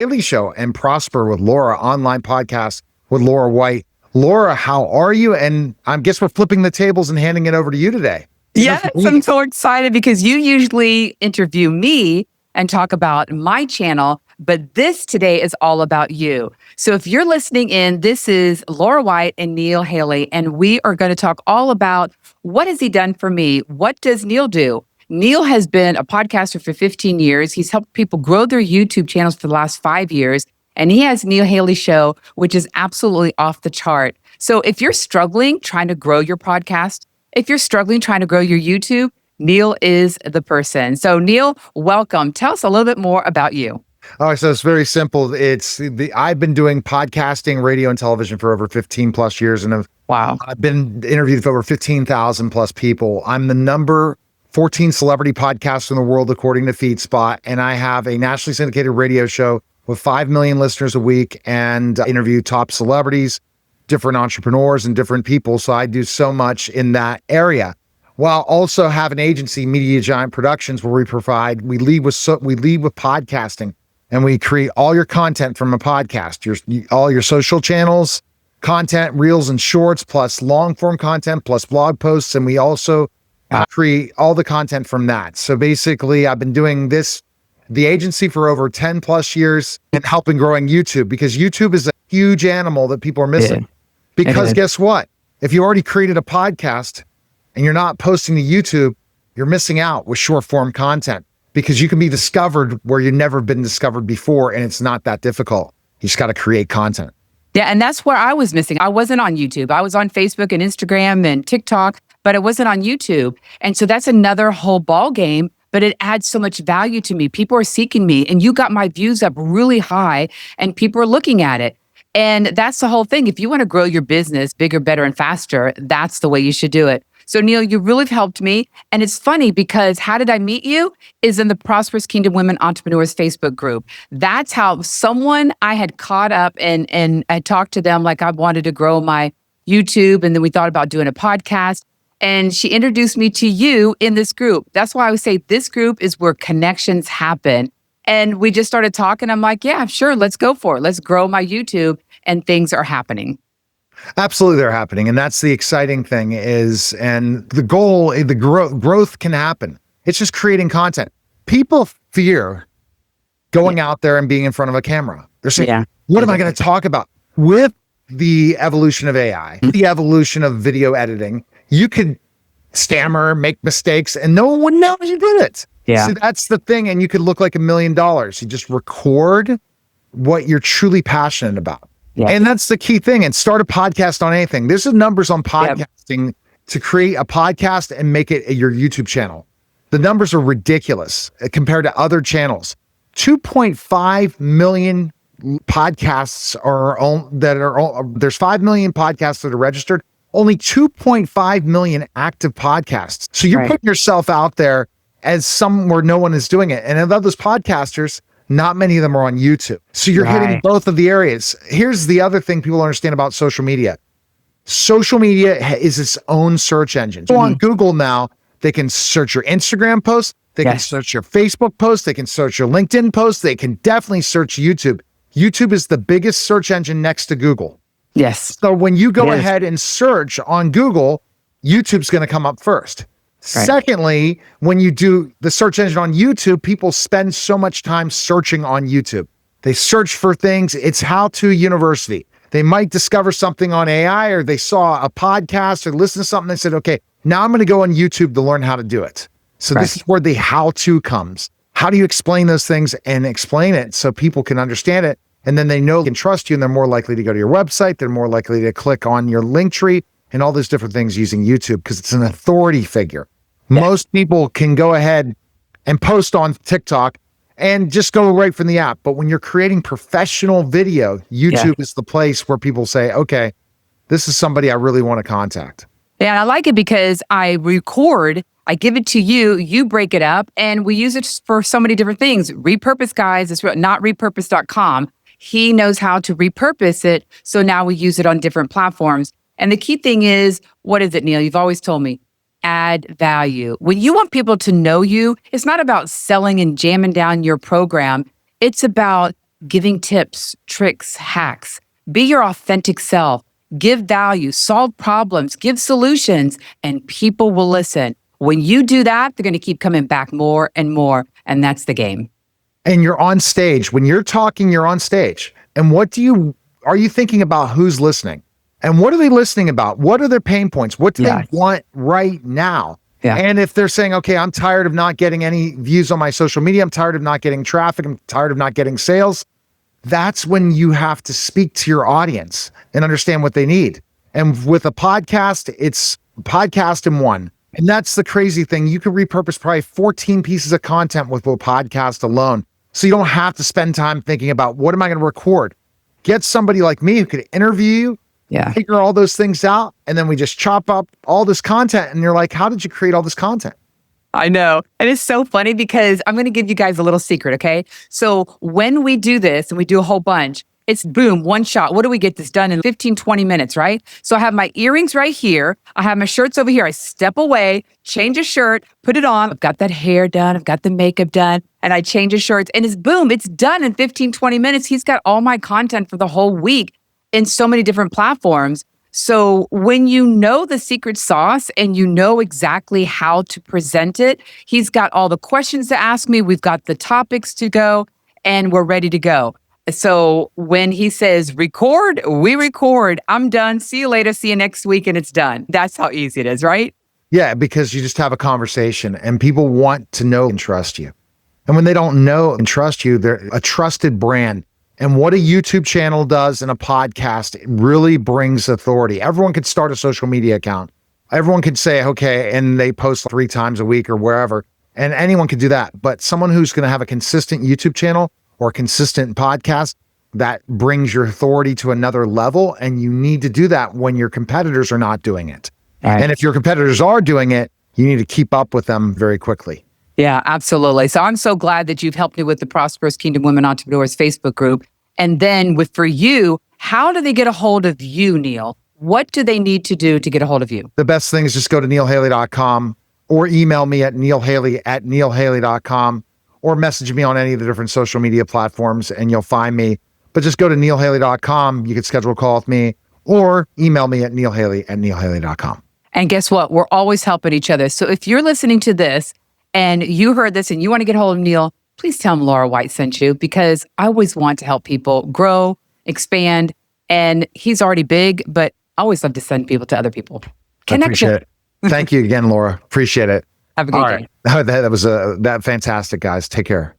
Daily Show and Prosper with Laura, online podcast with Laura White. Laura, how are you? And I guess we're flipping the tables and handing it over to you today. Yes, I'm so excited because you usually interview me and talk about my channel, but this today is all about you. So if you're listening in, this is Laura White and Neil Haley, and we are going to talk all about what has he done for me? What does Neil do? Neil has been a podcaster for 15 years. He's helped people grow their YouTube channels for the last 5 years. And he has Neil Haley Show, which is absolutely off the chart. So if you're struggling trying to grow your podcast, if you're struggling trying to grow your YouTube, Neil is the person. So Neil, welcome. Tell us a little bit more about you. All right, so it's very simple. I've been doing podcasting, radio, and television for over 15 plus years. And I've been interviewed with over 15,000 plus people. I'm the number 14 celebrity podcaster in the world, according to FeedSpot. And I have a nationally syndicated radio show with 5 million listeners a week and interview top celebrities, different entrepreneurs, and different people. So I do so much in that area. While also have an agency, Media Giant Productions, where we lead with podcasting, and we create all your content from a podcast, all your social channels, content, reels and shorts, plus long form content, plus blog posts. And we also create all the content from that. So basically I've been doing the agency for over 10 plus years and helping growing YouTube, because YouTube is a huge animal that people are missing. Because guess what? If you already created a podcast and you're not posting to YouTube, you're missing out with short form content, because you can be discovered where you've never been discovered before. And it's not that difficult. You just got to create content. Yeah. And that's where I was missing. I wasn't on YouTube. I was on Facebook and Instagram and TikTok, but I wasn't on YouTube. And so that's another whole ball game, but it adds so much value to me. People are seeking me, and you got my views up really high and people are looking at it. And that's the whole thing. If you want to grow your business bigger, better, and faster, that's the way you should do it. So Neil, you really have helped me. And it's funny because how did I meet you? Is in the Prosperous Kingdom Women Entrepreneurs Facebook group. That's how someone I had caught up and I talked to them like I wanted to grow my YouTube. And then we thought about doing a podcast. And she introduced me to you in this group. That's why I would say this group is where connections happen. And we just started talking. I'm like, yeah, sure, let's go for it. Let's grow my YouTube. And things are happening. Absolutely, they're happening. And that's the exciting thing and the goal, the growth can happen. It's just creating content. People fear going out there and being in front of a camera. They're saying, what am I going to talk about? With the evolution of AI, the evolution of video editing, you could stammer, make mistakes, and no one would know you did it. Yeah. So that's the thing. And you could look like $1 million. You just record what you're truly passionate about. Yeah. And that's the key thing. And start a podcast on anything. There's the numbers on podcasting to create a podcast and make it your YouTube channel. The numbers are ridiculous compared to other channels. 2.5 million podcasts there's 5 million podcasts that are registered, only 2.5 million active podcasts. So you're putting yourself out there as somewhere no one is doing it. And of those podcasters, not many of them are on YouTube. So you're hitting both of the areas. Here's the other thing people understand about social media. Social media is its own search engine. So on Google now, they can search your Instagram post, they can search your Facebook post, they can search your LinkedIn post, they can definitely search YouTube. YouTube is the biggest search engine next to Google. Yes. So when you go ahead and search on Google, YouTube's going to come up first. Secondly, when you do the search engine on YouTube, people spend so much time searching on YouTube. They search for things. It's how-to university. They might discover something on AI, or they saw a podcast or listen to something and said, okay, now I'm going to go on YouTube to learn how to do it. So this is where the how-to comes. How do you explain those things and explain it so people can understand it? And then they know they can trust you, and they're more likely to go to your website. They're more likely to click on your link tree and all those different things using YouTube, because it's an authority figure. Most people can go ahead and post on TikTok and just go right from the app. But when you're creating professional video, YouTube is the place where people say, okay, this is somebody I really want to contact. Yeah, and I like it because I record, I give it to you, you break it up, and we use it for so many different things. Repurpose, guys, it's not repurpose.com. He knows how to repurpose it. So now we use it on different platforms. And the key thing is, what is it, Neil? You've always told me, add value. When you want people to know you, it's not about selling and jamming down your program. It's about giving tips, tricks, hacks. Be your authentic self. Give value, solve problems, give solutions, and people will listen. When you do that, they're going to keep coming back more and more. And that's the game. And you're on stage. When you're talking, you're on stage. And are you thinking about who's listening? And what are they listening about? What are their pain points? What do they want right now? Yeah. And if they're saying, okay, I'm tired of not getting any views on my social media, I'm tired of not getting traffic, I'm tired of not getting sales, that's when you have to speak to your audience and understand what they need. And with a podcast, it's podcast in one. And that's the crazy thing. You could repurpose probably 14 pieces of content with a podcast alone. So you don't have to spend time thinking about what am I going to record? Get somebody like me who could interview you, figure all those things out, and then we just chop up all this content. And you're like, how did you create all this content? I know. And it's so funny because I'm going to give you guys a little secret, okay? So when we do this and we do a whole bunch, it's boom, one shot. What do we get this done in 15, 20 minutes, right? So I have my earrings right here. I have my shirts over here. I step away, change a shirt, put it on. I've got that hair done. I've got the makeup done. And I change his shirts. And it's boom, it's done in 15, 20 minutes. He's got all my content for the whole week in so many different platforms. So when you know the secret sauce and you know exactly how to present it, he's got all the questions to ask me. We've got the topics to go, and we're ready to go. So when he says record, we record. I'm done. See you later. See you next week. And it's done. That's how easy it is, right? Yeah, because you just have a conversation and people want to know and trust you. And when they don't know and trust you, they're a trusted brand. And what a YouTube channel does and a podcast, it really brings authority. Everyone could start a social media account. Everyone could say, okay, and they post 3 times a week or wherever, and anyone could do that. But someone who's going to have a consistent YouTube channel or a consistent podcast, that brings your authority to another level. And you need to do that when your competitors are not doing it. Right. And if your competitors are doing it, you need to keep up with them very quickly. Yeah, absolutely. So I'm so glad that you've helped me with the Prosperous Kingdom Women Entrepreneurs Facebook group. And then for you, how do they get a hold of you, Neil? What do they need to do to get a hold of you? The best thing is just go to neilhaley.com or email me at neilhaley@neilhaley.com or message me on any of the different social media platforms and you'll find me. But just go to neilhaley.com. You can schedule a call with me or email me at neilhaley@neilhaley.com. And guess what? We're always helping each other. So if you're listening to this and you heard this and you want to get a hold of Neil, please tell him Laura White sent you, because I always want to help people grow, expand, and he's already big, but I always love to send people to other people. Connection. Appreciate it. Thank you again, Laura. Appreciate it. Have a good day. That was fantastic, guys. Take care.